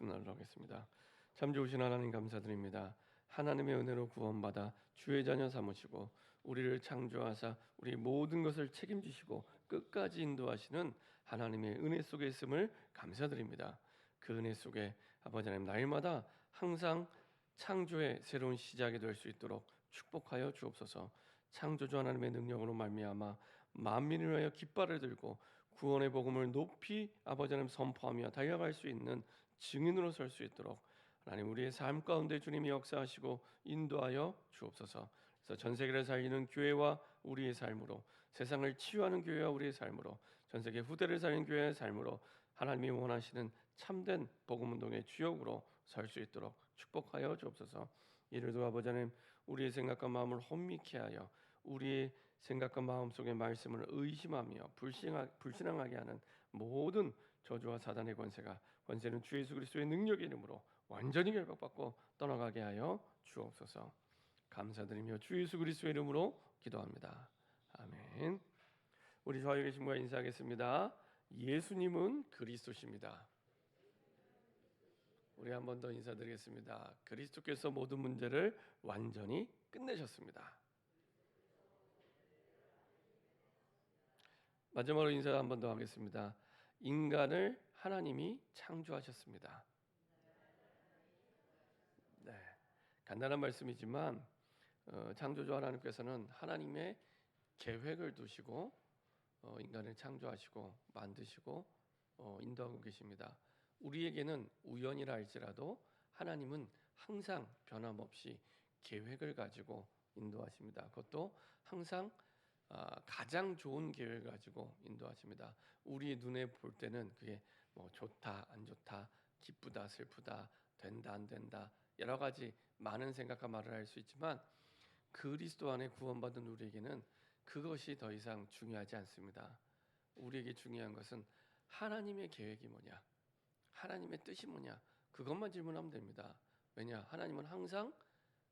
말씀 나누도록 하겠습니다. 참 좋으신 하나님 감사드립니다. 하나님의 은혜로 구원받아 주의 자녀 삼으시고 우리를 창조하사 우리 모든 것을 책임지시고 끝까지 인도하시는 하나님의 은혜 속에 있음을 감사드립니다. 그 은혜 속에 아버지 하나님 날마다 항상 창조의 새로운 시작이 될 수 있도록 축복하여 주옵소서. 창조주 하나님의 능력으로 말미암아 만민을 위하여 깃발을 들고 구원의 복음을 높이 아버지 하나님 선포하며 달려갈 수 있는 증인으로 설 수 있도록 하나님 우리의 삶 가운데 주님이 역사하시고 인도하여 주옵소서. 그래서 전 세계를 살리는 교회와 우리의 삶으로, 세상을 치유하는 교회와 우리의 삶으로, 전 세계 후대를 살리는 교회의 삶으로 하나님이 원하시는 참된 복음 운동의 주역으로 설 수 있도록 축복하여 주옵소서. 이르도 아버지 하나님 우리의 생각과 마음을 혼미케 하여 우리의 생각과 마음 속의 말씀을 의심하며 불신앙하게 하는 모든 저주와 사단의 권세는 주 예수 그리스도의 능력의 이름으로 완전히 결박받고 떠나가게 하여 주옵소서. 감사드리며 주 예수 그리스도의 이름으로 기도합니다. 아멘. 우리 좌우에 계신 분과 인사하겠습니다. 예수님은 그리스도십니다. 우리 한 번 더 인사드리겠습니다. 그리스도께서 모든 문제를 완전히 끝내셨습니다. 마지막으로 인사 한 번 더 하겠습니다. 인간을 하나님이 창조하셨습니다. 네, 간단한 말씀이지만 창조주 하나님께서는 하나님의 계획을 두시고 인간을 창조하시고 만드시고 인도하고 계십니다. 우리에게는 우연이라 할지라도 하나님은 항상 변함없이 계획을 가지고 인도하십니다. 그것도 항상 가장 좋은 계획을 가지고 인도하십니다. 우리 눈에 볼 때는 그게 뭐 좋다 안 좋다, 기쁘다 슬프다, 된다 안 된다, 여러 가지 많은 생각과 말을 할 수 있지만 그리스도 안에 구원받은 우리에게는 그것이 더 이상 중요하지 않습니다. 우리에게 중요한 것은 하나님의 계획이 뭐냐, 하나님의 뜻이 뭐냐, 그것만 질문하면 됩니다. 왜냐, 하나님은 항상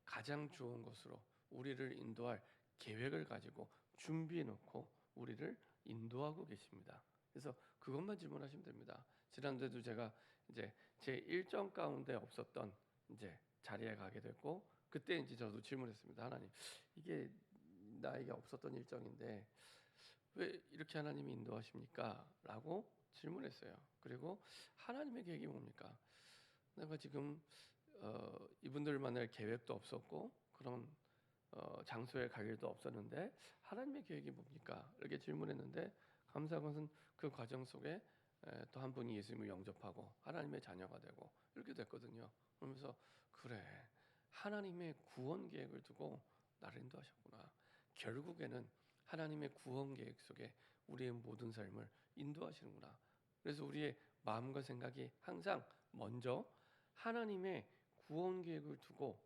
가장 좋은 것으로 우리를 인도할 계획을 가지고 준비해 놓고 우리를 인도하고 계십니다. 그래서 그것만 질문하시면 됩니다. 지난주에도 제가 이제 제 일정 가운데 없었던 이제 자리에 가게 됐고, 그때 이제 저도 질문했습니다. 하나님, 이게 나에게 없었던 일정인데 왜 이렇게 하나님이 인도하십니까? 라고 질문했어요. 그리고 하나님의 계획이 뭡니까? 내가 지금 이분들 만날 계획도 없었고 그런 장소에 갈 일도 없었는데 하나님의 계획이 뭡니까? 이렇게 질문했는데 감사한 것은 그 과정 속에 또 한 분이 예수님을 영접하고 하나님의 자녀가 되고 이렇게 됐거든요. 그러면서 그래, 하나님의 구원 계획을 두고 나를 인도하셨구나. 결국에는 하나님의 구원 계획 속에 우리의 모든 삶을 인도하시는구나. 그래서 우리의 마음과 생각이 항상 먼저 하나님의 구원 계획을 두고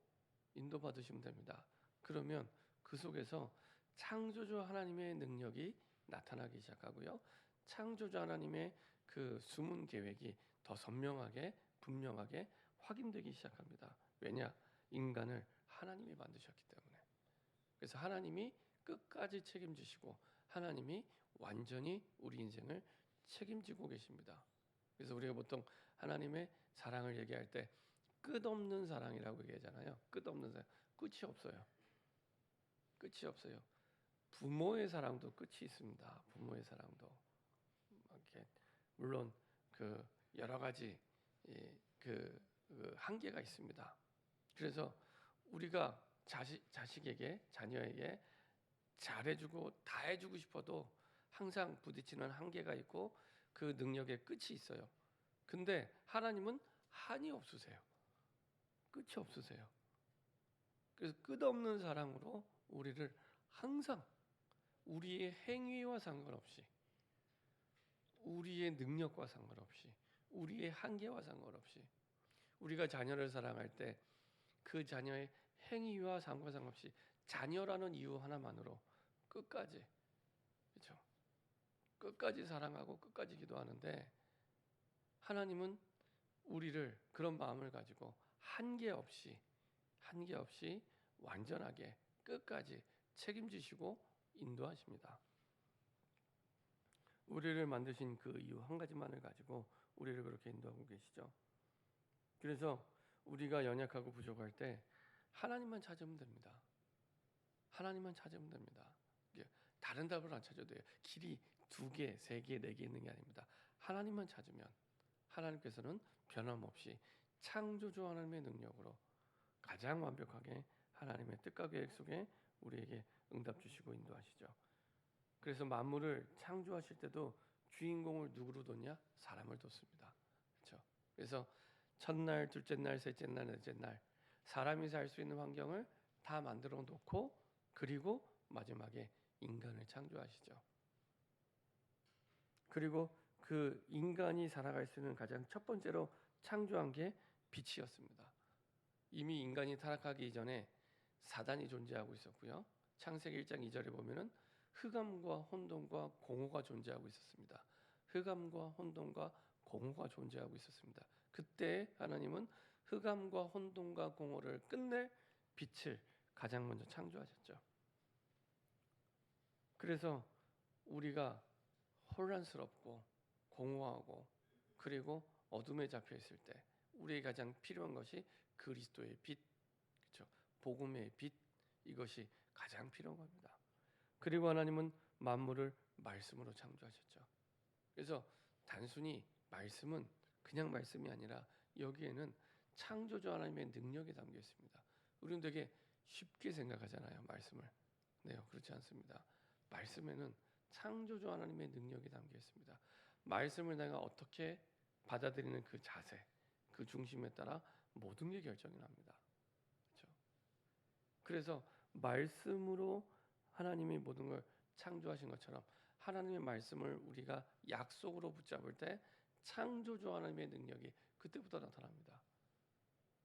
인도받으시면 됩니다. 그러면 그 속에서 창조주 하나님의 능력이 나타나기 시작하고요. 창조주 하나님의 그 숨은 계획이 더 선명하게 분명하게 확인되기 시작합니다. 왜냐? 인간을 하나님이 만드셨기 때문에. 그래서 하나님이 끝까지 책임지시고 하나님이 완전히 우리 인생을 책임지고 계십니다. 그래서 우리가 보통 하나님의 사랑을 얘기할 때 끝없는 사랑이라고 얘기하잖아요. 끝없는 사랑, 끝이 없어요. 끝이 없어요. 부모의 사랑도 끝이 있습니다. 부모의 사랑도 이렇게 물론 그 여러 가지 그 한계가 있습니다. 그래서 우리가 자식에게 자녀에게 잘해주고 다 해주고 싶어도 항상 부딪히는 한계가 있고 그 능력의 끝이 있어요. 근데 하나님은 한이 없으세요. 끝이 없으세요. 그래서 끝없는 사랑으로 우리를 항상 우리의 행위와 상관없이, 우리의 능력과 상관없이, 우리의 한계와 상관없이 우리가 자녀를 사랑할 때 그 자녀의 행위와 상관없이 자녀라는 이유 하나만으로 끝까지, 그렇죠? 끝까지 사랑하고 끝까지 기도하는데 하나님은 우리를 그런 마음을 가지고 한계 없이 완전하게 끝까지 책임지시고 인도하십니다. 우리를 만드신 그 이유 한 가지만을 가지고 우리를 그렇게 인도하고 계시죠. 그래서 우리가 연약하고 부족할 때 하나님만 찾으면 됩니다. 하나님만 찾으면 됩니다. 이게 다른 답을 안 찾아도 돼요. 길이 2개, 3개, 4개 있는 게 아닙니다. 하나님만 찾으면 하나님께서는 변함없이 창조주 하나님의 능력으로 가장 완벽하게 하나님의 뜻과 계획 속에 우리에게 응답 주시고 인도하시죠. 그래서 만물을 창조하실 때도 주인공을 누구로 뒀냐? 사람을 뒀습니다. 그렇죠? 그래서 첫날, 둘째 날, 셋째 날, 넷째 날 사람이 살 수 있는 환경을 다 만들어 놓고 그리고 마지막에 인간을 창조하시죠. 그리고 그 인간이 살아갈 수 있는 가장 첫 번째로 창조한 게 빛이었습니다. 이미 인간이 타락하기 이전에 사단이 존재하고 있었고요. 창세기 1장 2절에 보면은 흑암과 혼돈과 공허가 존재하고 있었습니다. 흑암과 혼돈과 공허가 존재하고 있었습니다. 그때 하나님은 흑암과 혼돈과 공허를 끝낼 빛을 가장 먼저 창조하셨죠. 그래서 우리가 혼란스럽고 공허하고 그리고 어둠에 잡혀 있을 때 우리에게 가장 필요한 것이 그리스도의 빛, 그렇죠? 복음의 빛, 이것이 가장 필요한 겁니다. 그리고 하나님은 만물을 말씀으로 창조하셨죠. 그래서 단순히 말씀은 그냥 말씀이 아니라 여기에는 창조주 하나님의 능력이 담겨 있습니다. 우리는 되게 쉽게 생각하잖아요, 말씀을. 네, 그렇지 않습니다. 말씀에는 창조주 하나님의 능력이 담겨 있습니다. 말씀을 내가 어떻게 받아들이는 그 자세, 그 중심에 따라 모든 게 결정이 납니다. 그렇죠? 그래서 말씀으로 하나님이 모든 걸 창조하신 것처럼 하나님의 말씀을 우리가 약속으로 붙잡을 때 창조주 하나님의 능력이 그때부터 나타납니다.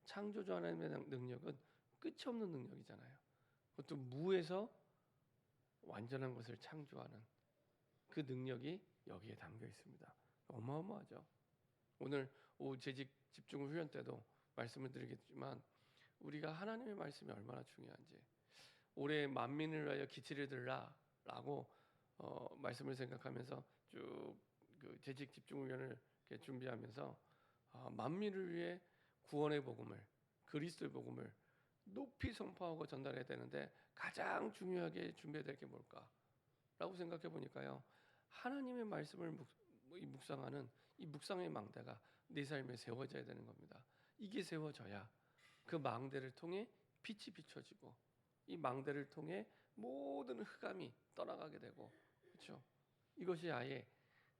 창조주 하나님의 능력은 끝이 없는 능력이잖아요. 그것도 무에서 완전한 것을 창조하는 그 능력이 여기에 담겨 있습니다. 어마어마하죠. 오늘 오후 재직 집중 훈련 때도 말씀을 드리겠지만 우리가 하나님의 말씀이 얼마나 중요한지 올해 만민을 위하여 기치를 들라라고 말씀을 생각하면서 쭉그 재직 집중 훈련을 준비하면서 만민을 위해 구원의 복음을 그리스도의 복음을 높이 선포하고 전달해야 되는데 가장 중요하게 준비해야 될 게 뭘까라고 생각해 보니까요. 하나님의 말씀을 묵상하는 이 묵상의 망대가 내 삶에 세워져야 되는 겁니다. 이게 세워져야 그 망대를 통해 빛이 비춰지고 이 망대를 통해 모든 흑암이 떠나가게 되고 그렇죠? 이것이 아예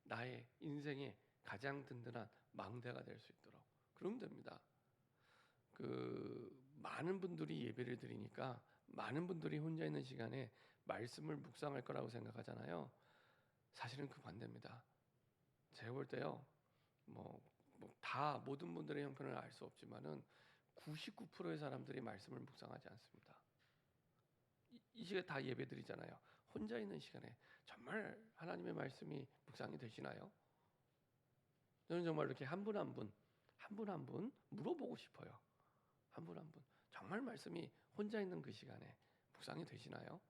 나의 인생의 가장 든든한 망대가 될 수 있도록 그러면 됩니다. 그 많은 분들이 예배를 드리니까 많은 분들이 혼자 있는 시간에 말씀을 묵상할 거라고 생각하잖아요. 사실은 그 반대입니다. 제가 볼 때요, 다 모든 분들의 형편을 알 수 없지만은 99%의 사람들이 말씀을 묵상하지 않습니다. 이 시간에 다 예배드리잖아요. 혼자 있는 시간에 정말 하나님의 말씀이 묵상이 되시나요? 저는 정말 이렇게 한 분 한 분 물어보고 싶어요. 한 분 한 분 정말 말씀이 혼자 있는 그 시간에 묵상이 되시나요?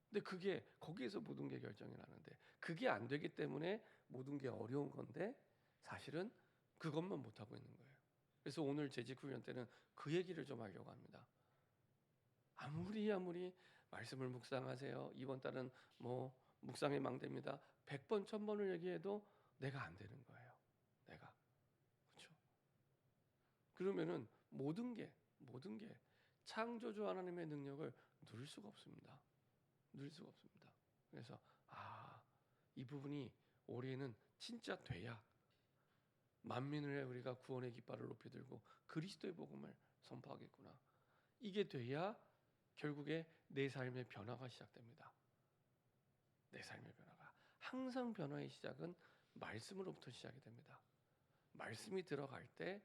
근데 그게 거기에서 모든 게 결정이 나는데 그게 안 되기 때문에 모든 게 어려운 건데 사실은 그것만 못 하고 있는 거예요. 그래서 오늘 재직 훈련 때는 그 얘기를 좀 하려고 합니다. 아무리 말씀을 묵상하세요. 이번 달은 묵상의 망대입니다. 100번 1000번을 얘기해도 내가 안 되는 거예요. 내가. 그렇죠? 그러면은 모든 게 창조주 하나님의 능력을 누릴 수가 없습니다. 누릴 수가 없습니다. 그래서 이 부분이 올해는 진짜 돼야 만민을 우리가 구원의 깃발을 높이 들고 그리스도의 복음을 선포하겠구나. 이게 돼야 결국에 내 삶의 변화가 시작됩니다. 내 삶의 변화가 항상 변화의 시작은 말씀으로부터 시작이 됩니다. 말씀이 들어갈 때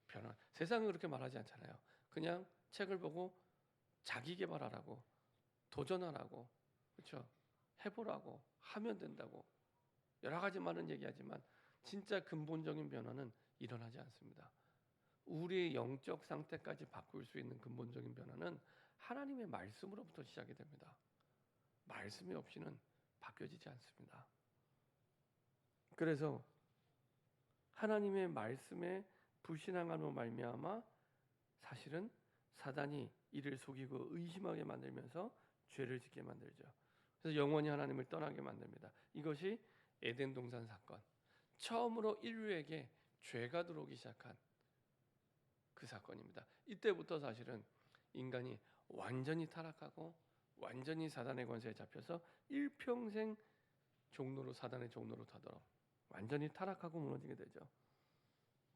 변화. 세상은 그렇게 말하지 않잖아요. 그냥 책을 보고 자기 개발하라고 도전하라고 그렇죠? 해보라고 하면 된다고 여러 가지 많은 얘기하지만 진짜 근본적인 변화는 일어나지 않습니다. 우리의 영적 상태까지 바꿀 수 있는 근본적인 변화는 하나님의 말씀으로부터 시작이 됩니다. 말씀이 없이는 바뀌어지지 않습니다. 그래서 하나님의 말씀에 불신앙함으로 말미암아 사실은 사단이 이를 속이고 의심하게 만들면서 죄를 짓게 만들죠. 그래서 영원히 하나님을 떠나게 만듭니다. 이것이 에덴 동산 사건. 처음으로 인류에게 죄가 들어오기 시작한 그 사건입니다. 이때부터 사실은 인간이 완전히 타락하고 완전히 사단의 권세에 잡혀서 일평생 종로로 사단의 종로로 타도록 완전히 타락하고 무너지게 되죠.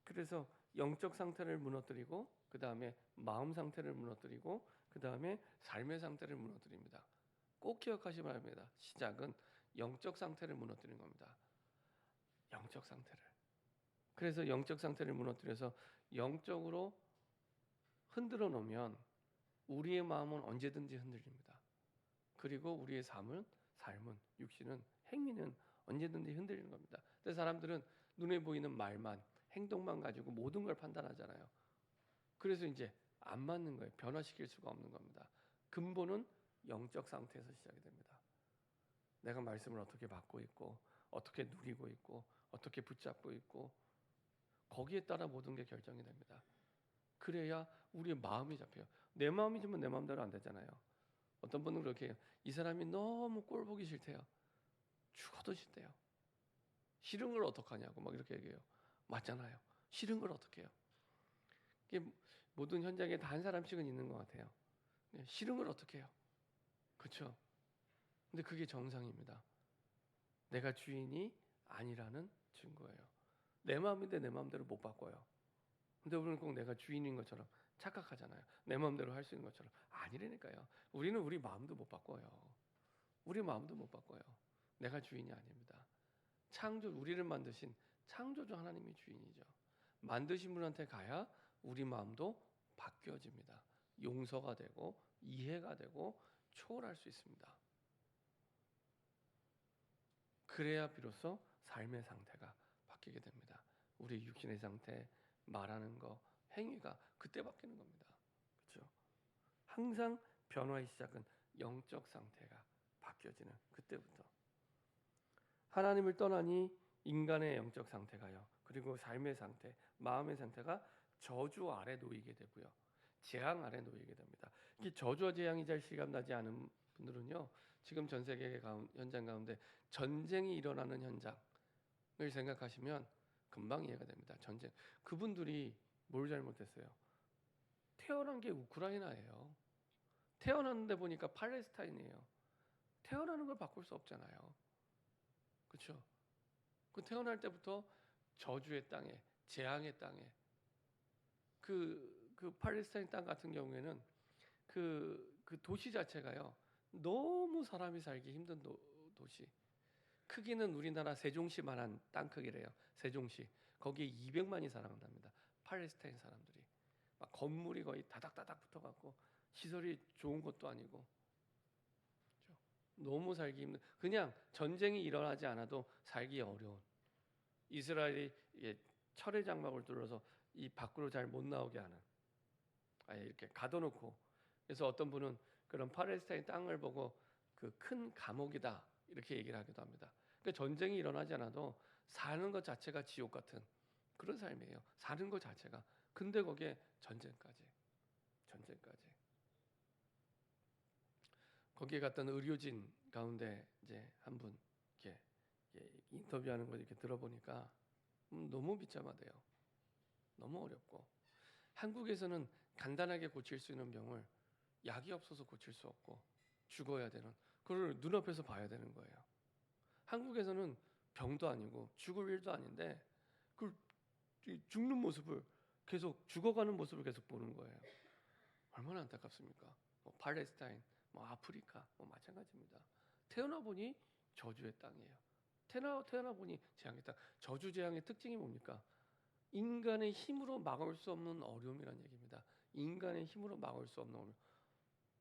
그래서 영적 상태를 무너뜨리고 그 다음에 마음 상태를 무너뜨리고 그 다음에 삶의 상태를 무너뜨립니다. 꼭 기억하시 바랍니다. 시작은 영적 상태를 무너뜨리는 겁니다. 영적 상태를. 그래서 영적 상태를 무너뜨려서 영적으로 흔들어 놓으면 우리의 마음은 언제든지 흔들립니다. 그리고 우리의 삶은 육신은 행위는 언제든지 흔들리는 겁니다. 근데 사람들은 눈에 보이는 말만 행동만 가지고 모든 걸 판단하잖아요. 그래서 이제 안 맞는 거예요. 변화시킬 수가 없는 겁니다. 근본은 영적 상태에서 시작이 됩니다. 내가 말씀을 어떻게 받고 있고 어떻게 누리고 있고 어떻게 붙잡고 있고 거기에 따라 모든 게 결정이 됩니다. 그래야 우리의 마음이 잡혀요. 내 마음이지만 내 마음대로 안 되잖아요. 어떤 분은 그렇게 해요. 이 사람이 너무 꼴 보기 싫대요. 죽어도 싫대요. 싫은 걸 어떡하냐고 막 이렇게 얘기해요. 맞잖아요. 싫은 걸 어떻게 해요? 이게 모든 현장에 다 한 사람씩은 있는 것 같아요. 싫은 걸 어떻게 해요? 그렇죠? 근데 그게 정상입니다. 내가 주인이 아니라는 증거예요. 내 마음인데 내 마음대로 못 바꿔요. 근데 우리는 꼭 내가 주인인 것처럼 착각하잖아요. 내 마음대로 할 수 있는 것처럼 아니라니까요. 우리는 우리 마음도 못 바꿔요. 우리 마음도 못 바꿔요. 내가 주인이 아닙니다. 우리를 만드신 창조주 하나님이 주인이죠. 만드신 분한테 가야 우리 마음도 바뀌어집니다. 용서가 되고 이해가 되고 초월할 수 있습니다. 그래야 비로소 삶의 상태가 바뀌게 됩니다. 우리 육신의 상태, 말하는 거, 행위가 그때 바뀌는 겁니다. 그렇죠? 항상 변화의 시작은 영적 상태가 바뀌어지는 그때부터. 하나님을 떠나니 인간의 영적 상태가요. 그리고 삶의 상태, 마음의 상태가 저주 아래 놓이게 되고요. 재앙 아래 놓이게 됩니다. 이 저주와 재앙이 잘 실감나지 않은 분들은요. 지금 전 세계 현장 가운데 전쟁이 일어나는 현장을 생각하시면 금방 이해가 됩니다. 전쟁. 그분들이 뭘 잘못했어요? 태어난 게 우크라이나예요. 태어났는데 보니까 팔레스타인이에요. 태어나는 걸 바꿀 수 없잖아요. 그렇죠? 그 태어날 때부터 저주의 땅에, 재앙의 땅에 그 팔레스타인 땅 같은 경우에는 그 도시 자체가요. 너무 사람이 살기 힘든 도시. 크기는 우리나라 세종시만한 땅 크기래요. 세종시. 거기에 200만이 살아간답니다. 팔레스타인 사람들이. 막 건물이 거의 다닥다닥 붙어갖고 시설이 좋은 것도 아니고 그렇죠? 너무 살기 힘든. 그냥 전쟁이 일어나지 않아도 살기 어려운. 이스라엘이 철의 장막을 뚫어서 이 밖으로 잘 못 나오게 하는. 아예 이렇게 가둬놓고. 그래서 어떤 분은 그런 팔레스타인 땅을 보고 그 큰 감옥이다 이렇게 얘기를 하기도 합니다. 그러니까 전쟁이 일어나지 않아도 사는 것 자체가 지옥 같은 그런 삶이에요. 사는 것 자체가. 근데 거기에 전쟁까지. 거기에 갔던 의료진 가운데 이제 한 분 이렇게 인터뷰하는 거 이렇게 들어보니까 너무 비참하대요. 너무 어렵고 한국에서는 간단하게 고칠 수 있는 병을 약이 없어서 고칠 수 없고 죽어야 되는 그걸 눈앞에서 봐야 되는 거예요. 한국에서는 병도 아니고 죽을 일도 아닌데 그 죽는 모습을 계속 죽어가는 모습을 계속 보는 거예요. 얼마나 안타깝습니까? 뭐 팔레스타인, 뭐 아프리카, 뭐 마찬가지입니다. 태어나 보니 저주의 땅이에요. 태어나 보니 재앙의 땅. 저주 재앙의 특징이 뭡니까? 인간의 힘으로 막을 수 없는 어려움이라는 얘기입니다. 인간의 힘으로 막을 수 없는 어려움.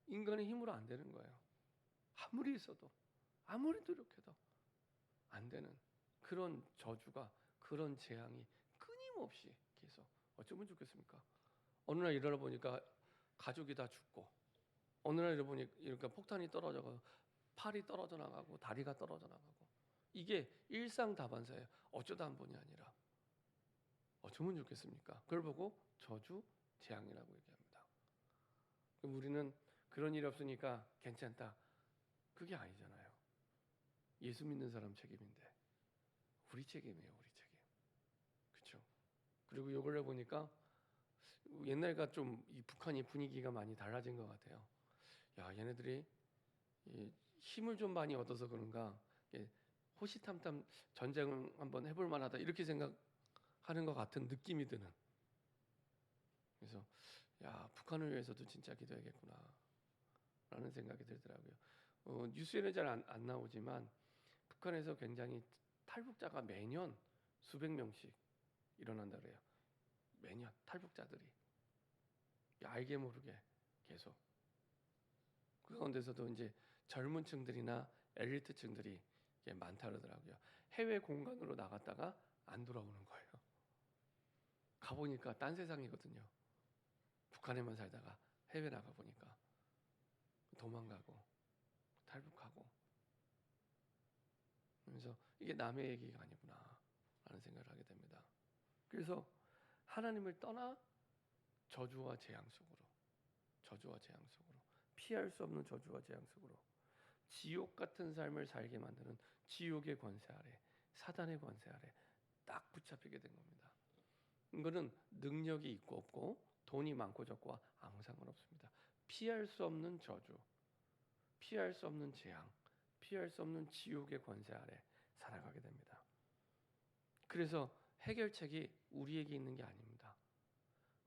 인간의 힘으로 안 되는 거예요. 아무리 있어도 아무리 노력해도 안 되는 그런 저주가 그런 재앙이 끊임없이 계속 어쩌면 좋겠습니까? 어느 날 일어나 보니까 가족이 다 죽고 어느 날 일어나 보니까 폭탄이 떨어져서 팔이 떨어져 나가고 다리가 떨어져 나가고 이게 일상다반사예요. 어쩌다 한 번이 아니라 어쩌면 좋겠습니까? 그걸 보고 저주, 재앙이라고 얘기합니다. 그럼 우리는 그런 일이 없으니까 괜찮다. 그게 아니잖아요. 예수 믿는 사람 책임인데 우리 책임이에요, 우리 책임. 그렇죠? 그리고 요걸 해보니까 옛날과 좀 이 북한이 분위기가 많이 달라진 것 같아요. 야, 얘네들이 이 힘을 좀 많이 얻어서 그런가 호시탐탐 전쟁을 한번 해볼 만하다 이렇게 생각하는 것 같은 느낌이 드는. 그래서 야, 북한을 위해서도 진짜 기도해야겠구나 라는 생각이 들더라고요. 뉴스에는 잘 안 나오지만 북한에서 굉장히 탈북자가 매년 수백 명씩 일어난다 그래요. 매년 탈북자들이 알게 모르게 계속 그 가운데서도 이제 젊은 층들이나 엘리트 층들이 많다 그러더라고요. 해외 공간으로 나갔다가 안 돌아오는 거예요. 가보니까 딴 세상이거든요. 북한에만 살다가 해외 나가 보니까 도망가고 탈북하고. 그래서 이게 남의 얘기가 아니구나 라는 생각을 하게 됩니다. 그래서 하나님을 떠나 저주와 재앙 속으로 피할 수 없는 저주와 재앙 속으로 지옥 같은 삶을 살게 만드는 지옥의 권세 아래, 사단의 권세 아래 딱 붙잡히게 된 겁니다. 이거는 능력이 있고 없고 돈이 많고 적고와 아무 상관없습니다. 피할 수 없는 저주, 피할 수 없는 재앙, 피할 수 없는 지옥의 권세 아래 살아가게 됩니다. 그래서 해결책이 우리에게 있는 게 아닙니다.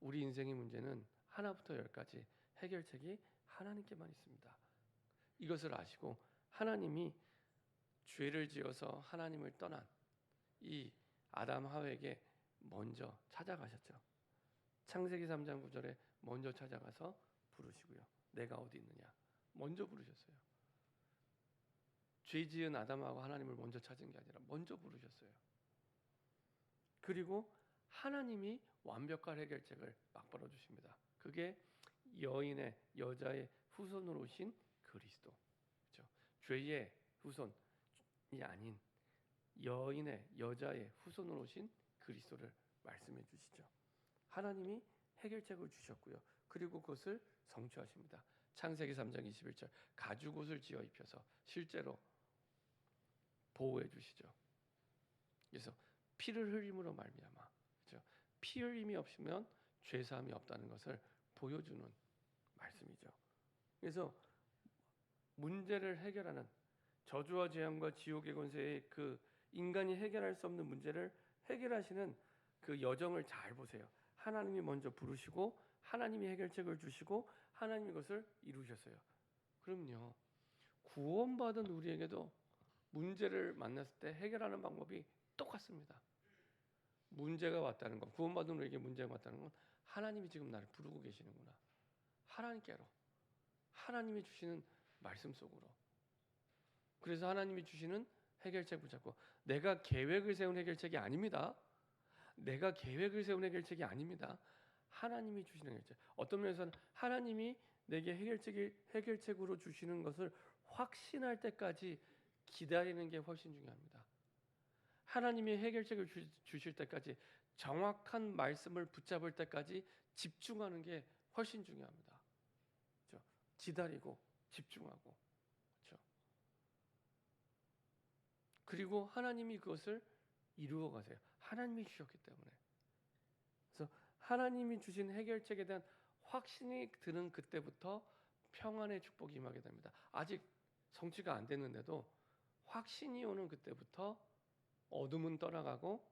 우리 인생의 문제는 하나부터 열까지 해결책이 하나님께만 있습니다. 이것을 아시고 하나님이 죄를 지어서 하나님을 떠난 이 아담 하와에게 먼저 찾아가셨죠. 창세기 3장 9절에 먼저 찾아가서 부르시고요. 내가 어디 있느냐 먼저 부르셨어요. 죄 지은 아담하고 하나님을 먼저 찾은 게 아니라 먼저 부르셨어요. 그리고 하나님이 완벽한 해결책을 막바로 주십니다. 그게 여자의 후손으로 오신 그리스도. 그렇죠? 죄의 후손이 아닌 여자의 후손으로 오신 그리스도를 말씀해 주시죠. 하나님이 해결책을 주셨고요. 그리고 그것을 성취하십니다. 창세기 3장 21절 가죽옷을 지어 입혀서 실제로 보호해 주시죠. 그래서 피를 흘림으로 말미암아, 그렇죠? 피 흘림이 없으면 죄 사함이 없다는 것을 보여주는 말씀이죠. 그래서 문제를 해결하는 저주와 재앙과 지옥의 권세의 그 인간이 해결할 수 없는 문제를 해결하시는 그 여정을 잘 보세요. 하나님이 먼저 부르시고 하나님이 해결책을 주시고 하나님이 그것을 이루셨어요. 그럼요. 구원받은 우리에게도 문제를 만났을 때 해결하는 방법이 똑같습니다. 문제가 왔다는 것, 구원받은 우리에게 문제가 왔다는 건 하나님이 지금 나를 부르고 계시는구나. 하나님께로, 하나님이 주시는 말씀 속으로. 그래서 하나님이 주시는 해결책 붙잡고 내가 계획을 세운 해결책이 아닙니다. 내가 계획을 세운 해결책이 아닙니다. 하나님이 주시는 해결책. 어떤 면에서는 하나님이 내게 해결책으로 주시는 것을 확신할 때까지 기다리는 게 훨씬 중요합니다. 하나님이 해결책을 주실 때까지 정확한 말씀을 붙잡을 때까지 집중하는 게 훨씬 중요합니다. 그렇죠? 기다리고 집중하고, 그렇죠? 그리고 하나님이 그것을 이루어 가세요. 하나님이 주셨기 때문에. 그래서 하나님이 주신 해결책에 대한 확신이 드는 그때부터 평안의 축복이 임하게 됩니다. 아직 성취가 안 됐는데도 확신이 오는 그때부터 어둠은 떠나가고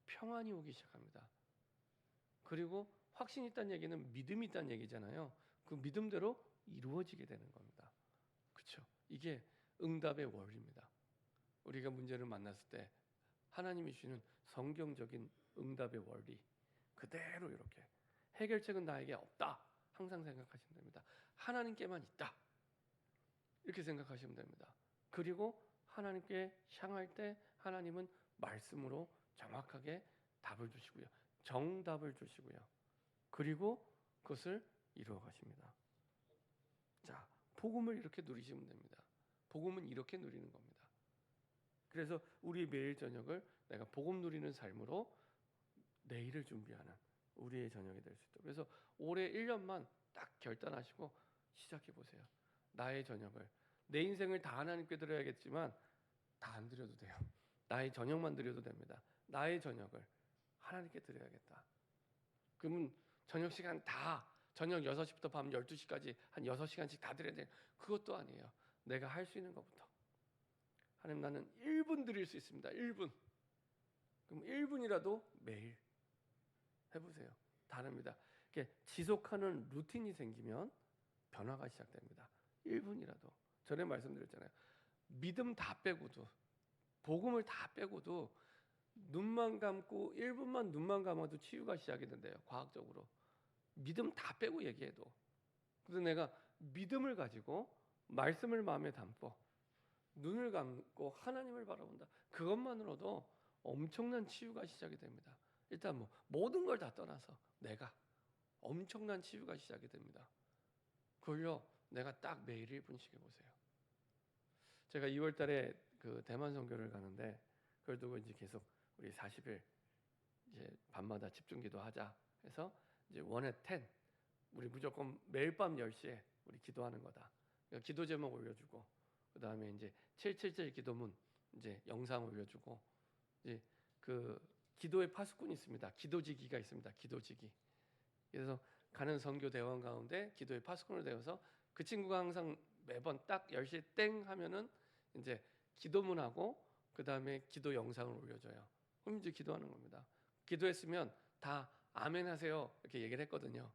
평안이 오기 시작합니다. 그리고 확신이 있다는 얘기는 믿음이 있다는 얘기잖아요. 그 믿음대로 이루어지게 되는 겁니다. 그렇죠? 이게 응답의 원리입니다. 우리가 문제를 만났을 때 하나님이 주시는 성경적인 응답의 원리 그대로 이렇게 해결책은 나에게 없다 항상 생각하시면 됩니다. 하나님께만 있다 이렇게 생각하시면 됩니다. 그리고 하나님께 향할 때 하나님은 말씀으로 정확하게 답을 주시고요. 정답을 주시고요. 그리고 그것을 이루어 가십니다. 자, 복음을 이렇게 누리시면 됩니다. 복음은 이렇게 누리는 겁니다. 그래서 우리 매일 저녁을 내가 복음 누리는 삶으로 내일을 준비하는 우리의 저녁이 될 수 있도록. 그래서 올해 1년만 딱 결단하시고 시작해 보세요. 나의 저녁을, 내 인생을 다 하나님께 드려야겠지만 다 안 드려도 돼요. 나의 저녁만 드려도 됩니다. 나의 저녁을 하나님께 드려야겠다. 그러면 저녁 시간 다, 저녁 6시부터 밤 12시까지 한 6시간씩 다 드려야 돼요. 그것도 아니에요. 내가 할 수 있는 것부터. 하나님, 나는 1분 드릴 수 있습니다. 1분. 그럼 1분이라도 매일 해보세요. 다릅니다. 이렇게 지속하는 루틴이 생기면 변화가 시작됩니다. 1분이라도. 전에 말씀드렸잖아요. 믿음 다 빼고도, 복음을 다 빼고도 눈만 감고 1분만 눈만 감아도 치유가 시작이 된대요. 과학적으로. 믿음 다 빼고 얘기해도. 그래서 내가 믿음을 가지고 말씀을 마음에 담고 눈을 감고 하나님을 바라본다. 그것만으로도 엄청난 치유가 시작이 됩니다. 일단 뭐 모든 걸 다 떠나서 내가 엄청난 치유가 시작이 됩니다. 그걸요, 내가 딱 매일 1분씩 해보세요. 제가 2월 달에 그 대만 선교를 가는데 그걸 두고 이제 계속 우리 40일 이제 밤마다 집중기도 하자 해서 이제 1-10 우리 무조건 매일 밤 10시에 우리 기도하는 거다. 그러니까 기도 제목 올려주고 그다음에 이제 777 기도문 이제 영상 올려주고 이제 그 기도의 파수꾼이 있습니다. 기도지기가 있습니다. 기도지기. 그래서 가는 선교 대원 가운데 기도의 파수꾼을 되어서 그 친구가 항상 매번 딱 10시 땡 하면은 이제 기도문하고 그다음에 기도 영상을 올려줘요. 그럼 이제 기도하는 겁니다. 기도했으면 다 아멘 하세요 이렇게 얘기를 했거든요.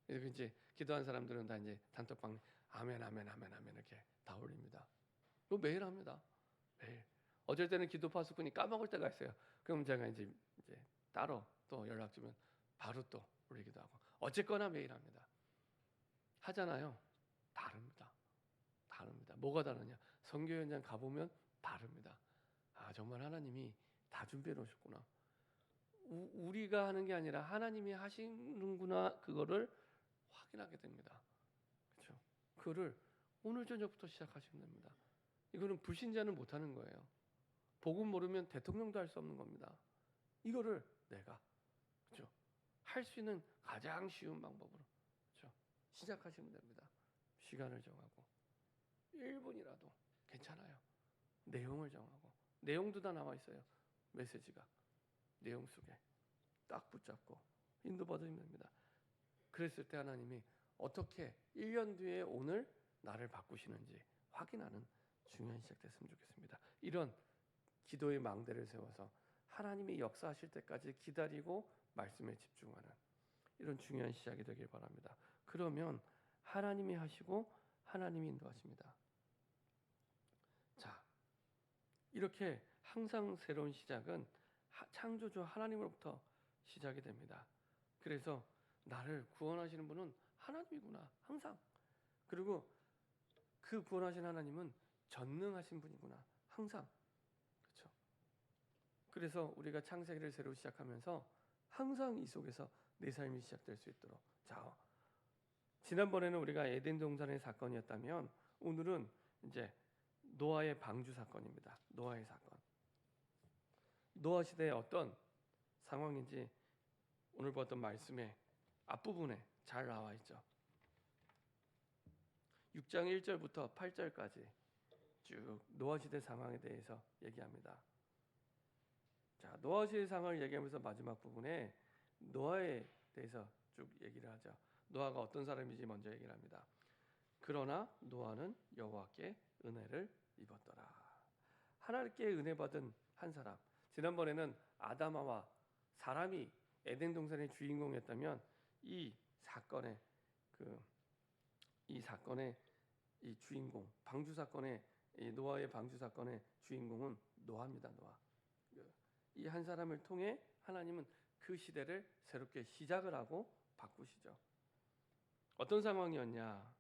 그래서 이제 기도한 사람들은 다 이제 단톡방 아멘 아멘 아멘 아멘 이렇게 다 올립니다. 이거 매일 합니다. 매일. 어쩔 때는 기도 파수꾼이 까먹을 때가 있어요. 그럼 제가 이제 따로 또 연락 주면 바로 또 올리기도 하고. 어쨌거나 매일 합니다. 하잖아요. 다릅니다. 다릅니다. 뭐가 다르냐? 선교 현장 가보면 다릅니다. 아, 정말 하나님이 다 준비해 놓으셨구나. 우리가 하는 게 아니라 하나님이 하시는구나. 그거를 확인하게 됩니다. 그렇죠? 그거를 오늘 저녁부터 시작하시면 됩니다. 이거는 불신자는 못하는 거예요. 복음 모르면 대통령도 할 수 없는 겁니다. 이거를 내가 그렇죠? 할 수 있는 가장 쉬운 방법으로 그렇죠? 시작하시면 됩니다. 시간을 정하고 1분이라도 괜찮아요. 내용을 정하고 내용도 다 나와 있어요. 메시지가 내용 속에 딱 붙잡고 인도받으면 됩니다. 그랬을 때 하나님이 어떻게 1년 뒤에 오늘 나를 바꾸시는지 확인하는 중요한 시작 됐으면 좋겠습니다. 이런 기도의 망대를 세워서 하나님이 역사하실 때까지 기다리고 말씀에 집중하는 이런 중요한 시작이 되길 바랍니다. 그러면 하나님이 하시고 하나님이 인도하십니다. 자, 이렇게 항상 새로운 시작은 창조주 하나님으로부터 시작이 됩니다. 그래서 나를 구원하시는 분은 하나님이구나 항상. 그리고 그 구원하신 하나님은 전능하신 분이구나 항상. 그렇죠? 그래서 우리가 창세기를 새로 시작하면서 항상 이 속에서 내 삶이 시작될 수 있도록. 자, 지난번에는 우리가 에덴 동산의 사건이었다면 오늘은 이제 노아의 방주 사건입니다. 노아의 사건. 노아 시대의 어떤 상황인지 오늘 봤던 말씀의 앞부분에 잘 나와 있죠. 6장 1절부터 8절까지 쭉 노아 시대 상황에 대해서 얘기합니다. 자, 노아 시대 상황을 얘기하면서 마지막 부분에 노아에 대해서 쭉 얘기를 하죠. 노아가 어떤 사람인지 먼저 얘기를 합니다. 그러나 노아는 여호와께 은혜를 입었더라. 하나님께 은혜 받은 한 사람. 지난번에는 아담아와 사람이 에덴 동산의 주인공이었다면 이 사건의 이 주인공, 방주 사건의 이 노아의 방주 사건의 주인공은 노아입니다. 노아. 이 한 사람을 통해 하나님은 그 시대를 새롭게 시작을 하고 바꾸시죠. 어떤 상황이었냐?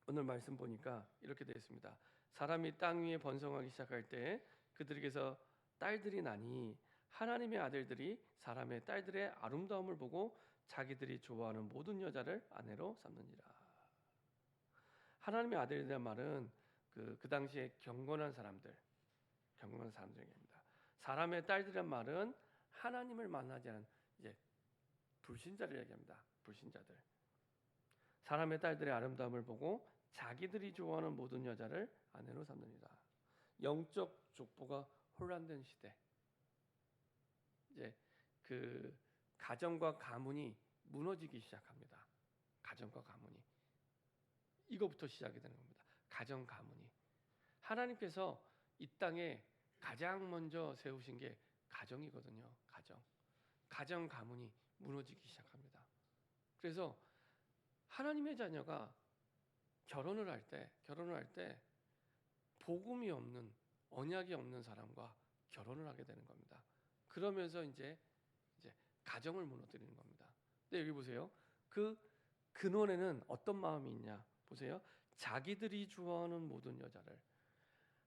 오늘 말씀 보니까 이렇게 되어 있습니다. 사람이 땅 위에 번성하기 시작할 때 그들에게서 딸들이 나니 하나님의 아들들이 사람의 딸들의 아름다움을 보고 자기들이 좋아하는 모든 여자를 아내로 삼느니라. 하나님의 아들이라는 말은 그 당시에 경건한 사람들 얘기입니다. 사람의 딸들이란 말은 하나님을 만나지 않은 이제 불신자를 얘기합니다. 불신자들. 사람의 딸들의 아름다움을 보고 자기들이 좋아하는 모든 여자를 아내로 삼느니라. 영적 족보가 혼란된 시대. 이제 그 가정과 가문이 무너지기 시작합니다. 가정과 가문이. 이거부터 시작이 되는 겁니다. 가정 가문이. 하나님께서 이 땅에 가장 먼저 세우신 게 가정이거든요. 가정 가문이 무너지기 시작합니다. 그래서 하나님의 자녀가 결혼을 할 때 복음이 없는, 언약이 없는 사람과 결혼을 하게 되는 겁니다. 그러면서 이제 가정을 무너뜨리는 겁니다. 근데 여기 보세요. 그 근원에는 어떤 마음이 있냐? 보세요. 자기들이 좋아하는 모든 여자를,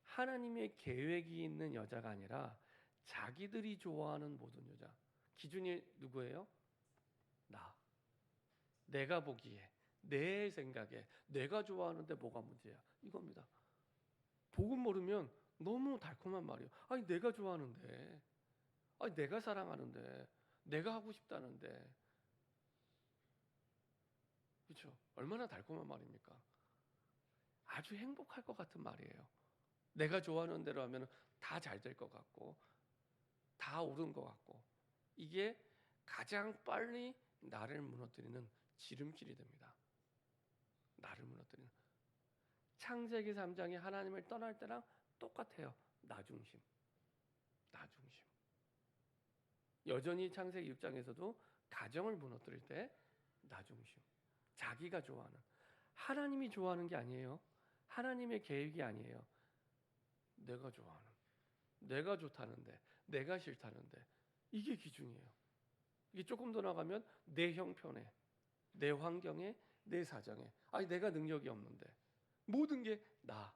하나님의 계획이 있는 여자가 아니라 자기들이 좋아하는 모든 여자. 기준이 누구예요? 내가 보기에, 내 생각에, 내가 좋아하는데 뭐가 문제야? 이겁니다. 복음 모르면 너무 달콤한 말이에요. 아니 내가 좋아하는데, 아니 내가 사랑하는데, 내가 하고 싶다는데, 그렇죠? 얼마나 달콤한 말입니까? 아주 행복할 것 같은 말이에요. 내가 좋아하는 대로 하면 다 잘 될 것 같고, 다 옳은 것 같고, 이게 가장 빨리 나를 무너뜨리는 지름길이 됩니다. 나를 무너뜨리는. 창세기 3장이 하나님을 떠날 때랑 똑같아요. 나 중심. 여전히 창세기 6장에서도 가정을 무너뜨릴 때 나 중심. 자기가 좋아하는. 하나님이 좋아하는 게 아니에요. 하나님의 계획이 아니에요. 내가 좋아하는. 내가 좋다는데, 내가 싫다는데, 이게 기준이에요. 이게 조금 더 나가면 내 형편에, 내 환경에, 내 사정에, 아니 내가 능력이 없는데, 모든 게 나.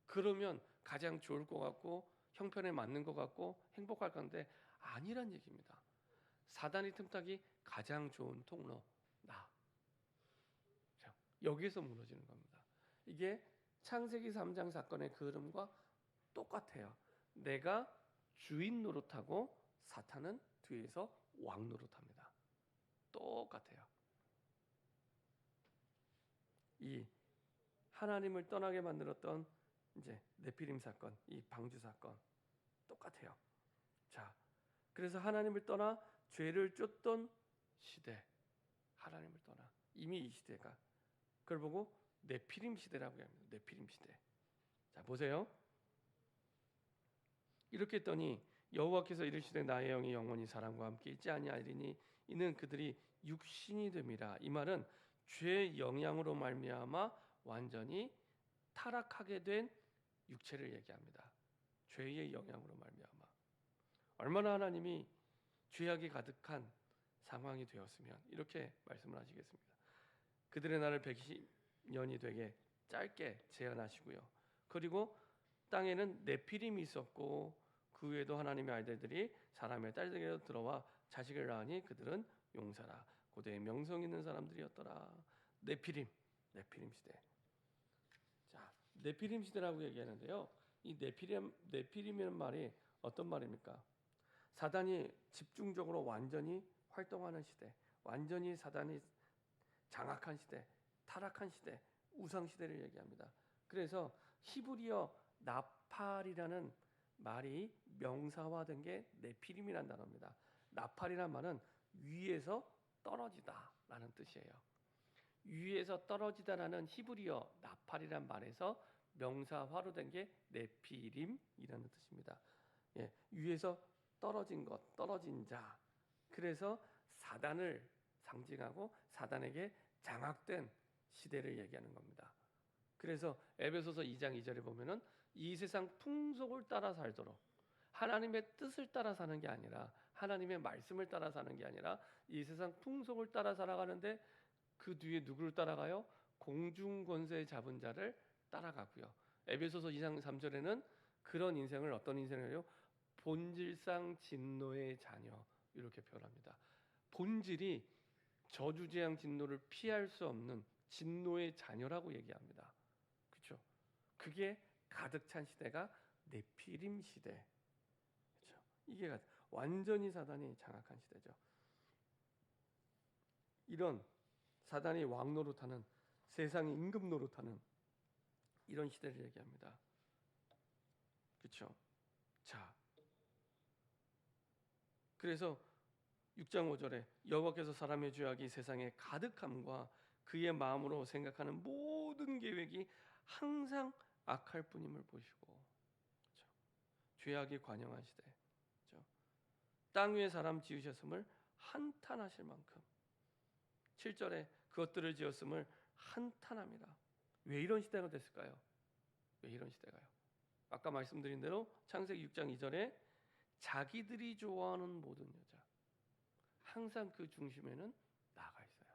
그러면 가장 좋을 것 같고 형편에 맞는 것 같고 행복할 건데 아니란 얘기입니다. 사단이 틈타기 가장 좋은 통로 나. 여기에서 무너지는 겁니다. 이게 창세기 3장 사건의 그 흐름과 똑같아요. 내가 주인 노릇하고 사탄은 뒤에서 왕 노릇합니다. 똑같아요. 이 하나님을 떠나게 만들었던 이제 네피림 사건, 이 방주 사건 똑같아요. 자, 그래서 하나님을 떠나 죄를 쫓던 시대, 하나님을 떠나 이미 이 시대가 그걸 보고 네피림 시대라고 합니다. 네피림 시대. 자, 보세요. 이렇게 했더니 여호와께서 이르시되 나의 영이 영원히 사람과 함께 있지 아니하리니 이는 그들이 육신이 됨이라. 이 말은 죄의 영향으로 말미암아 완전히 타락하게 된 육체를 얘기합니다. 죄의 영향으로 말미암아. 얼마나 하나님이 죄악이 가득한 상황이 되었으면 이렇게 말씀을 하시겠습니다. 그들의 날을 120년이 되게 짧게 제한하시고요. 그리고 땅에는 네피림이 있었고 그 외에도 하나님의 아이들이 사람의 딸에게로 들어와 자식을 낳으니 그들은 용사라 고대의 명성 있는 사람들이었더라. 네피림 시대. 자, 네피림 시대라고 얘기하는데요. 이 네피림이라는 말이 어떤 말입니까? 사단이 집중적으로 완전히 활동하는 시대, 완전히 사단이 장악한 시대, 타락한 시대, 우상 시대를 얘기합니다. 그래서 히브리어 나팔이라는 말이 명사화된 게 네피림이라는 단어입니다. 나팔이라는 말은 위에서 떨어지다라는 뜻이에요. 위에서 떨어지다라는 히브리어 나팔이란 말에서 명사화로 된 게 네피림이라는 뜻입니다. 예, 위에서 떨어진 것, 떨어진 자. 그래서 사단을 상징하고 사단에게 장악된 시대를 얘기하는 겁니다. 그래서 에베소서 2장 2절에 보면은 이 세상 풍속을 따라 살도록 하나님의 뜻을 따라 사는 게 아니라 하나님의 말씀을 따라 사는 게 아니라 이 세상 풍속을 따라 살아가는데 그 뒤에 누구를 따라가요? 공중 권세 잡은 자를 따라가고요. 에베소서 2장 3절에는 그런 인생을 어떤 인생을 해요? 본질상 진노의 자녀 이렇게 표현합니다. 본질이 저주재앙 진노를 피할 수 없는 진노의 자녀라고 얘기합니다. 그렇죠? 그게 가득 찬 시대가 네피림 시대. 이게 완전히 사단이 장악한 시대죠. 이런 사단이 왕 노릇하는, 세상이 임금 노릇하는 이런 시대를 얘기합니다. 그렇죠? 자, 그래서 6장 5절에 여호와께서 사람의 죄악이 세상에 가득함과 그의 마음으로 생각하는 모든 계획이 항상 악할 뿐임을 보시고, 그렇죠? 죄악이 관영한 시대, 그렇죠? 땅 위에 사람 지으셨음을 한탄하실 만큼 7절에 그것들을 지었음을 한탄합니다. 왜 이런 시대가 됐을까요? 왜 이런 시대가요? 아까 말씀드린 대로 창세기 6장 2절에 자기들이 좋아하는 모든 여자, 항상 그 중심에는 나가 있어요.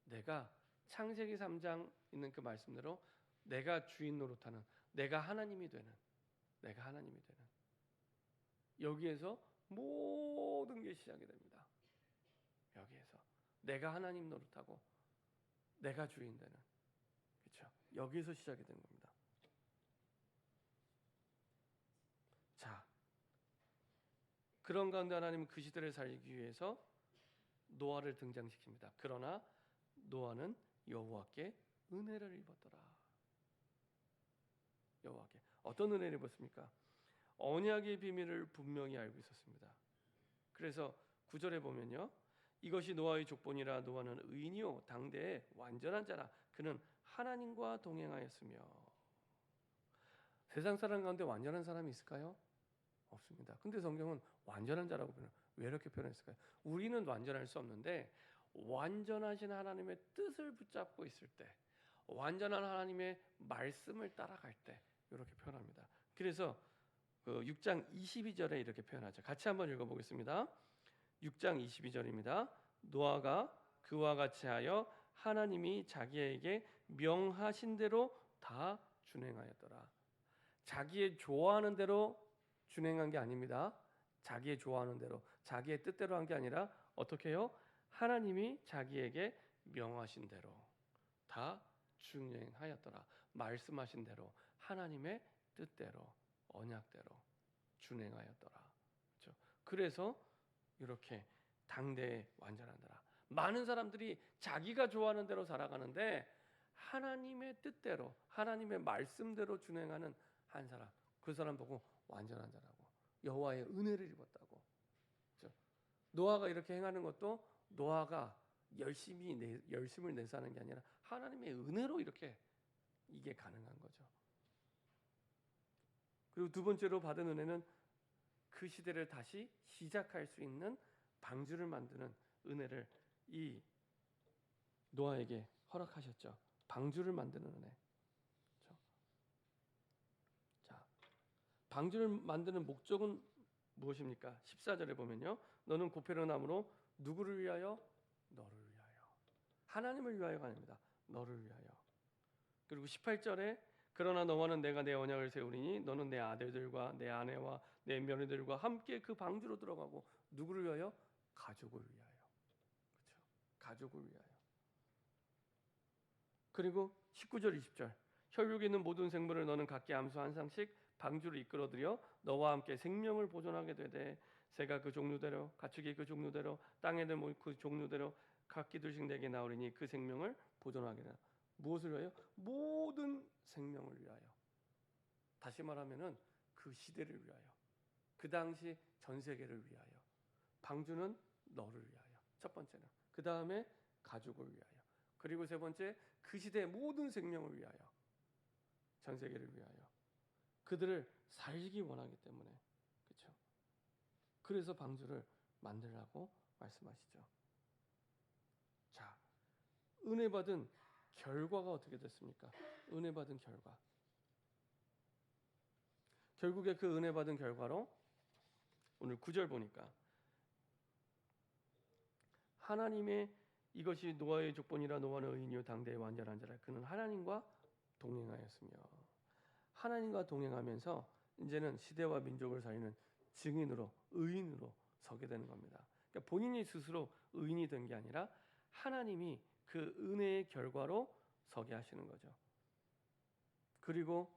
내가 창세기 3장 있는 그 말씀대로 내가 주인 노릇하는, 내가 하나님이 되는, 내가 하나님이 되는, 여기에서 모든 게 시작이 됩니다. 여기에서 내가 하나님 노릇하고 내가 주인 되는, 그렇죠? 여기에서 시작이 되는 겁니다. 자, 그런 가운데 하나님은 그 시대를 살기 위해서 노아를 등장시킵니다. 그러나 노아는 여호와께 은혜를 입었더라. 여호와께 어떤 은혜를 입었습니까? 언약의 비밀을 분명히 알고 있었습니다. 그래서 9절에 보면요, 이것이 노아의 족본이라. 노아는 의인이요 당대의 완전한 자라. 그는 하나님과 동행하였으며. 세상 사람 가운데 완전한 사람이 있을까요? 없습니다. 근데 성경은 완전한 자라고 표현해요. 왜 이렇게 표현했을까요? 우리는 완전할 수 없는데 완전하신 하나님의 뜻을 붙잡고 있을 때, 완전한 하나님의 말씀을 따라갈 때 이렇게 표현합니다. 그래서 6장 22절에 이렇게 표현하죠. 같이 한번 읽어보겠습니다. 6장 22절입니다. 노아가 그와 같이 하여 하나님이 자기에게 명하신 대로 다 준행하였더라. 자기의 좋아하는 대로 준행한 게 아닙니다. 자기의 좋아하는 대로, 자기의 뜻대로 한 게 아니라 어떻게 해요? 하나님이 자기에게 명하신 대로 다 준행하였더라. 말씀하신 대로, 하나님의 뜻대로, 언약대로 준행하였더라. 그렇죠? 그래서 이렇게 당대에 완전하더라. 많은 사람들이 자기가 좋아하는 대로 살아가는데 하나님의 뜻대로, 하나님의 말씀대로 준행하는 한 사람, 그 사람 보고 완전한 자라고, 여호와의 은혜를 입었다고. 그렇죠? 노아가 이렇게 행하는 것도 노아가 열심을 내서 하는 게 아니라 하나님의 은혜로 이렇게 이게 가능한 거죠. 그리고 두 번째로 받은 은혜는 그 시대를 다시 시작할 수 있는 방주를 만드는 은혜를 이 노아에게 허락하셨죠. 방주를 만드는 은혜. 그렇죠? 자, 방주를 만드는 목적은 무엇입니까? 14절에 보면요, 너는 고페르나움으로 누구를 위하여? 너를 위하여. 하나님을 위하여가 아닙니다. 너를 위하여. 그리고 18절에 그러나 너와는 내가 내 언약을 세우리니 너는 내 아들들과 내 아내와 내 며느리들과 함께 그 방주로 들어가고. 누구를 위하여? 가족을 위하여. 그렇죠? 가족을 위하여. 그리고 19절 20절 혈육에 있는 모든 생물을 너는 각기 암수 한 쌍씩 방주를 이끌어들여 너와 함께 생명을 보존하게 되되 새가 그 종류대로, 가축이 그 종류대로, 땅에 든 그 종류대로 각기 둘씩 내게 나오리니 그 생명을 보존하게 되라. 무엇을 위하여? 모든 생명을 위하여. 다시 말하면은 그 시대를 위하여, 그 당시 전 세계를 위하여. 방주는 너를 위하여. 첫 번째는. 그 다음에 가족을 위하여. 그리고 세 번째, 그 시대의 모든 생명을 위하여. 전 세계를 위하여. 그들을 살기 원하기 때문에. 그렇죠? 그래서 방주를 만들라고 말씀하시죠. 자, 은혜 받은 결과가 어떻게 됐습니까? 은혜 받은 결과. 결국에 그 은혜 받은 결과로 오늘 9절 보니까 하나님의 이것이 노아의 족본이라. 노아는 의인이요 당대의 완전한 자라. 그는 하나님과 동행하였으며. 하나님과 동행하면서 이제는 시대와 민족을 살리는 증인으로, 의인으로 서게 되는 겁니다. 그러니까 본인이 스스로 의인이 된 게 아니라 하나님이 그 은혜의 결과로 서게 하시는 거죠. 그리고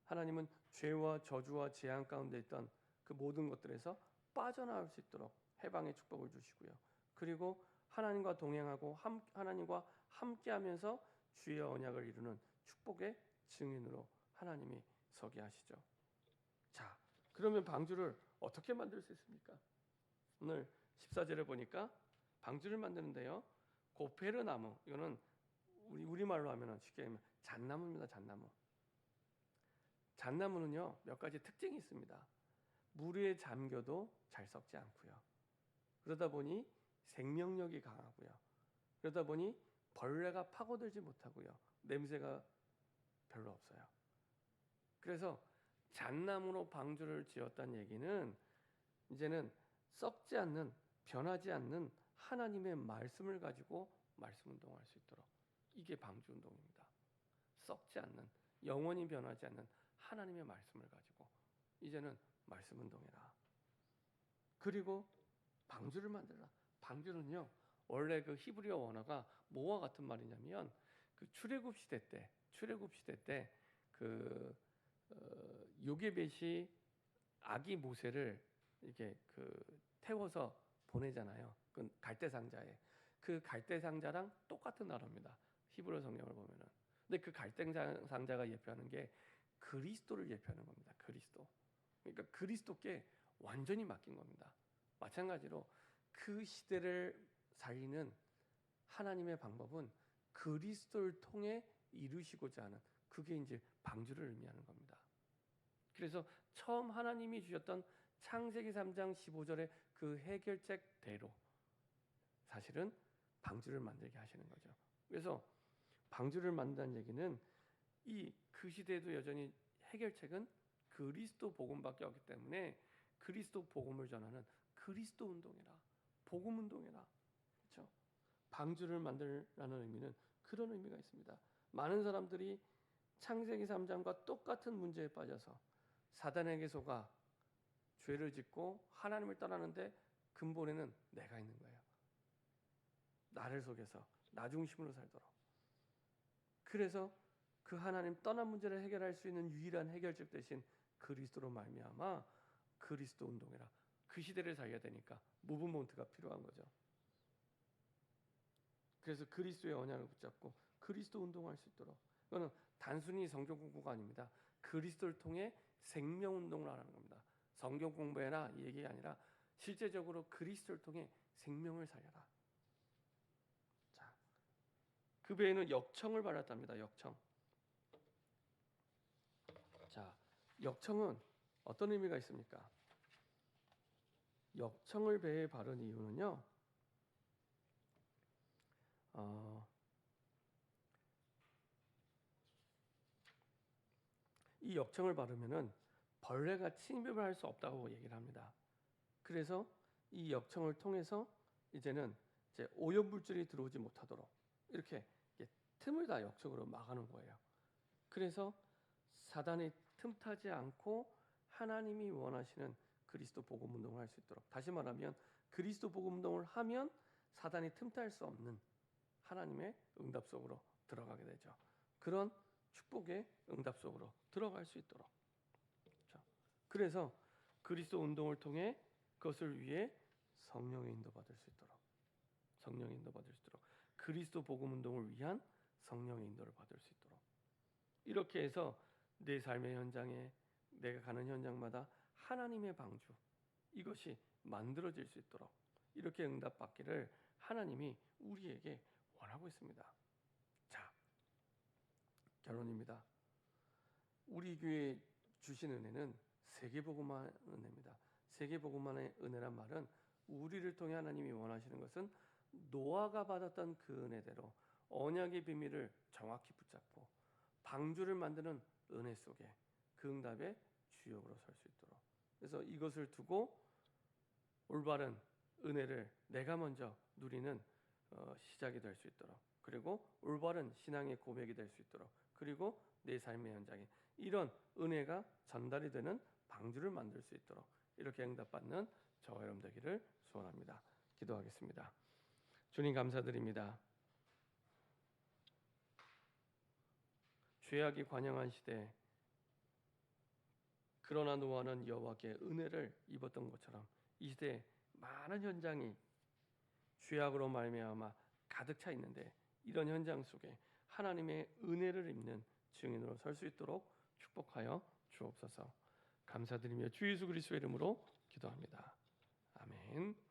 하나님은 죄와 저주와 재앙 가운데 있던 그 모든 것들에서 빠져나올 수 있도록 해방의 축복을 주시고요. 그리고 하나님과 동행하고 하나님과 함께하면서 주의 언약을 이루는 축복의 증인으로 하나님이 서게 하시죠. 자, 그러면 방주를 어떻게 만들 수 있습니까? 오늘 14절에 보니까 방주를 만드는데요. 고페르 나무, 이거는 우리말로 하면 쉽게 하면 잣나무입니다. 잣나무. 잣나무는요, 몇 가지 특징이 있습니다. 물에 잠겨도 잘 썩지 않고요. 그러다 보니 생명력이 강하고요. 그러다 보니 벌레가 파고들지 못하고요. 냄새가 별로 없어요. 그래서 잣나무로 방주를 지었다는 얘기는 이제는 썩지 않는, 변하지 않는 하나님의 말씀을 가지고 말씀 운동할 수 있도록, 이게 방주 운동입니다. 썩지 않는, 영원히 변하지 않는 하나님의 말씀을 가지고 이제는 말씀 운동해라. 그리고 방주를 만들라. 방주는요, 원래 그 히브리어 원어가 뭐와 같은 말이냐면 그 출애굽 시대 때 그 요게벳이 아기 모세를 이렇게 그 태워서 보내잖아요. 그 갈대 상자에. 그 갈대 상자랑 똑같은 단어입니다. 히브리 성경을 보면은. 근데 그 갈대 상자가 예표하는 게 그리스도를 예표하는 겁니다. 그리스도. 그러니까 그리스도께 완전히 맡긴 겁니다. 마찬가지로 그 시대를 살리는 하나님의 방법은 그리스도를 통해 이루시고자 하는, 그게 이제 방주를 의미하는 겁니다. 그래서 처음 하나님이 주셨던 창세기 3장 15절의 그 해결책대로 사실은 방주를 만들게 하시는 거죠. 그래서 방주를 만든다는 얘기는 그 시대에도 여전히 해결책은 그리스도 복음밖에 없기 때문에 그리스도 복음을 전하는 그리스도 운동이라, 복음 운동이라. 그렇죠? 방주를 만들라는 의미는 그런 의미가 있습니다. 많은 사람들이 창세기 3장과 똑같은 문제에 빠져서 사단에게 속아 죄를 짓고 하나님을 떠나는데 근본에는 내가 있는 거예요. 나를 속여서 나 중심으로 살도록. 그래서 그 하나님 떠난 문제를 해결할 수 있는 유일한 해결책 대신 그리스도로 말미암아 그리스도 운동이라. 그 시대를 살려야 되니까 무브먼트가 필요한 거죠. 그래서 그리스도의 언약을 붙잡고 그리스도 운동할 수 있도록. 이거는 단순히 성경 공부가 아닙니다. 그리스도를 통해 생명 운동을 하는 겁니다. 성경 공부해라 이 얘기가 아니라 실제적으로 그리스도를 통해 생명을 살려라. 자, 그 배에는 역청을 받았답니다. 역청. 자, 역청은 어떤 의미가 있습니까? 역청을 배에 바른 이유는요. 이 역청을 바르면은 벌레가 침입을 할 수 없다고 얘기를 합니다. 그래서 이 역청을 통해서 이제는 이제 오염물질이 들어오지 못하도록 이렇게 틈을 다 역청으로 막아놓은 거예요. 그래서 사단이 틈타지 않고 하나님이 원하시는 그리스도 복음 운동을 할 수 있도록, 다시 말하면 그리스도 복음 운동을 하면 사단이 틈탈 수 없는 하나님의 응답 속으로 들어가게 되죠. 그런 축복의 응답 속으로 들어갈 수 있도록. 그래서 그리스도 운동을 통해 그것을 위해 성령의 인도받을 수 있도록, 성령의 인도받을 수 있도록, 그리스도 복음 운동을 위한 성령의 인도를 받을 수 있도록, 이렇게 해서 내 삶의 현장에, 내가 가는 현장마다 하나님의 방주, 이것이 만들어질 수 있도록 이렇게 응답받기를 하나님이 우리에게 원하고 있습니다. 자, 결론입니다. 우리 교회 주신 은혜는 세계복음만의 은혜입니다. 세계복음만의 은혜란 말은 우리를 통해 하나님이 원하시는 것은 노아가 받았던 그 은혜대로 언약의 비밀을 정확히 붙잡고 방주를 만드는 은혜 속에 그 응답의 주역으로 설 수 있도록. 그래서 이것을 두고 올바른 은혜를 내가 먼저 누리는 시작이 될 수 있도록, 그리고 올바른 신앙의 고백이 될 수 있도록, 그리고 내 삶의 현장에 이런 은혜가 전달이 되는 방주를 만들 수 있도록 이렇게 응답받는 저와 여러분 되기를 소원합니다. 기도하겠습니다. 주님 감사드립니다. 죄악이 관영한 시대, 그러나 노아는 여호와께 은혜를 입었던 것처럼 이 시대에 많은 현장이 죄악으로 말미암아 가득 차 있는데 이런 현장 속에 하나님의 은혜를 입는 증인으로 설 수 있도록 축복하여 주옵소서. 감사드리며 주 예수 그리스도의 이름으로 기도합니다. 아멘.